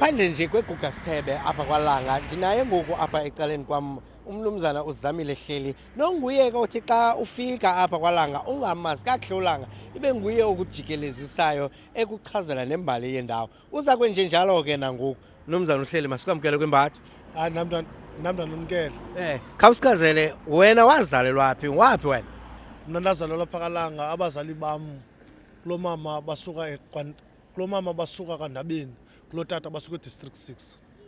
ngaphandle nje kweGuga Sithebe apha kwaLanga ndinaye ngoku apha ecaleni kwam umnumzana uZamile Hleli nonguye othi xa ufika apha kwaLanga ungamazi kakuhle uLanga ibe nguye okujikelezisayo ekuchazela nembali yendawo uza kwenje njalo ke nangoku umnumzana uHleli masikwamkele kwimbathi namda nomkele khawusichazele wena wazalelwa phi waphi wena mna ndazalelwa pha kwaLanga abazali bam kulo mama basuka kaNdabeni kulo tata basuka eDistrict 6.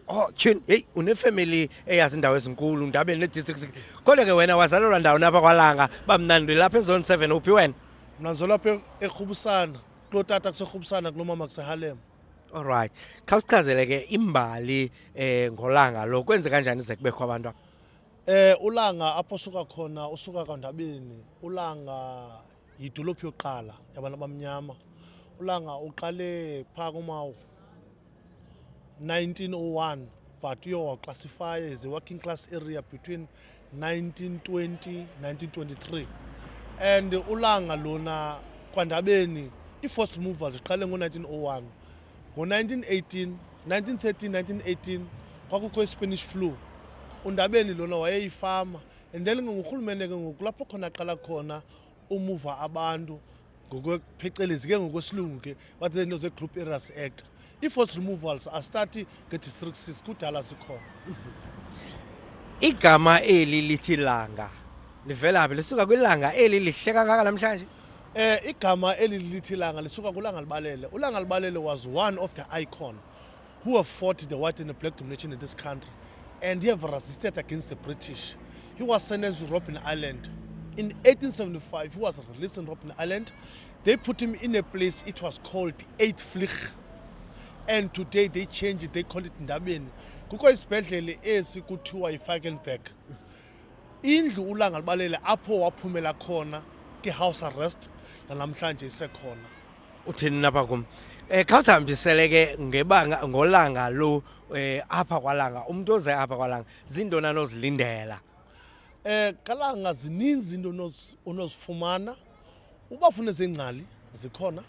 Oh tyhini hey unefamily eyazi indawo ezinkulu Ndabeni neDistrict 6 kodwa ke wena wazalelwa ndawo napha kwaLanga bamnandi lapha eZone 7 uphi wena Mna ndizalelwa pha eRhubusana kulo tata kuseRhubusana kulo mama kuseHarlem. Alright khawusichazele ke imbali ngoLanga lo kwenze kanjani ze kubekho abantu uLanga apho usuka khona usuka kaNdabeni uLanga yidolophu yokuqala yabantu abamnyama uLanga uqale pha kuma 1901 but you classify as a working class area between 1920 1923 and uLanga lona kwaNdabeni i-forced removals iqale ngo-1901 ngo-1918 1918 kwakukho i-Spanish flu uNdabeni lona wayeyifama and then ngurhulumente ke ngoku lapho khona aqala khona umuva abantu ngokuphecelezi ke ngokwesilungu ke bathi into ze-Group Areas Act i-forced removals astart nge-District 6 kudala sikhona. Igama eli lithi Langa livela phi lisuka kwilanga eli lihle kangaka namhlanje igama eli lithi Langa lisuka kuLanga Libalele. uLanga Libalele was one of the icon who have fought the white and the black domination in this country and he have resisted against the British. He was sentenced to Robben Island. In 1875, he was released in Robben Island. They put him in a place, it was called Eetvlug. And today they changed it, they call it Ndabeni. Kukho isibhedlele esi kuthiwa yiVakenburg. Indlu uLanga Libalele apho waphumela khona ke-house arrest namhlanje isekhona. Uthini napha kum khawusihambisele ke ngebanga ngoLanga lo apha kwaLanga umuntu oze apha kwaLanga zindona nozilindela kaLanga zininzi into onozifumana ubafuna ezengcali zikhona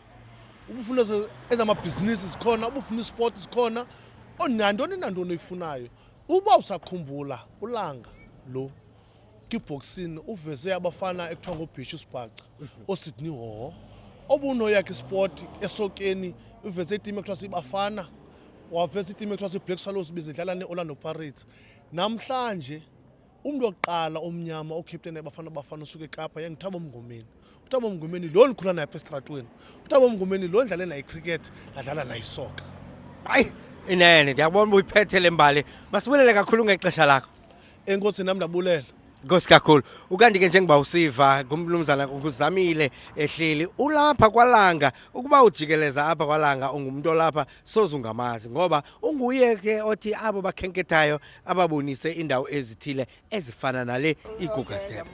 ubufuna ezamabhizinisi zikhona ubufuna isport zikhona onantoni nantoni oyifunayo uba usakhumbula uLanga lo kiboxing uveze abafana ekuthiwa ngoBhishu Sibhaca oSydney Hoho obunoyakhe isport esokeni uveze iteam ekuthiwa siBafana waveze iteam ekuthiwa siBlack Swallows bezidlala neOrlando Pirates namhlanje umuntu oqala omnyama ocaptain Bafana usuke eKapa yangiThabo Mngomeni. uThabo Mngomeni lo nikhula naye apha estratweni uThabo Mngomeni lo ndlale naye cricket nadlala naye soccer. Hayi inene ndiyabona uyiphethe le mbali masibulele kakhulu ngexesha lakho enkosi nami ndabulela Nkosi kakhulu ukanti ke njengoba usiva ngumnumzana uZamile Hleli ulapha kwaLanga ukuba ujikeleza apha kwaLanga ungumuntu olapha sozungamazi ngoba unguye ke othi abo bakhenkethayo ababonise indawo ezithile ezifana nale iGuga Sithebe.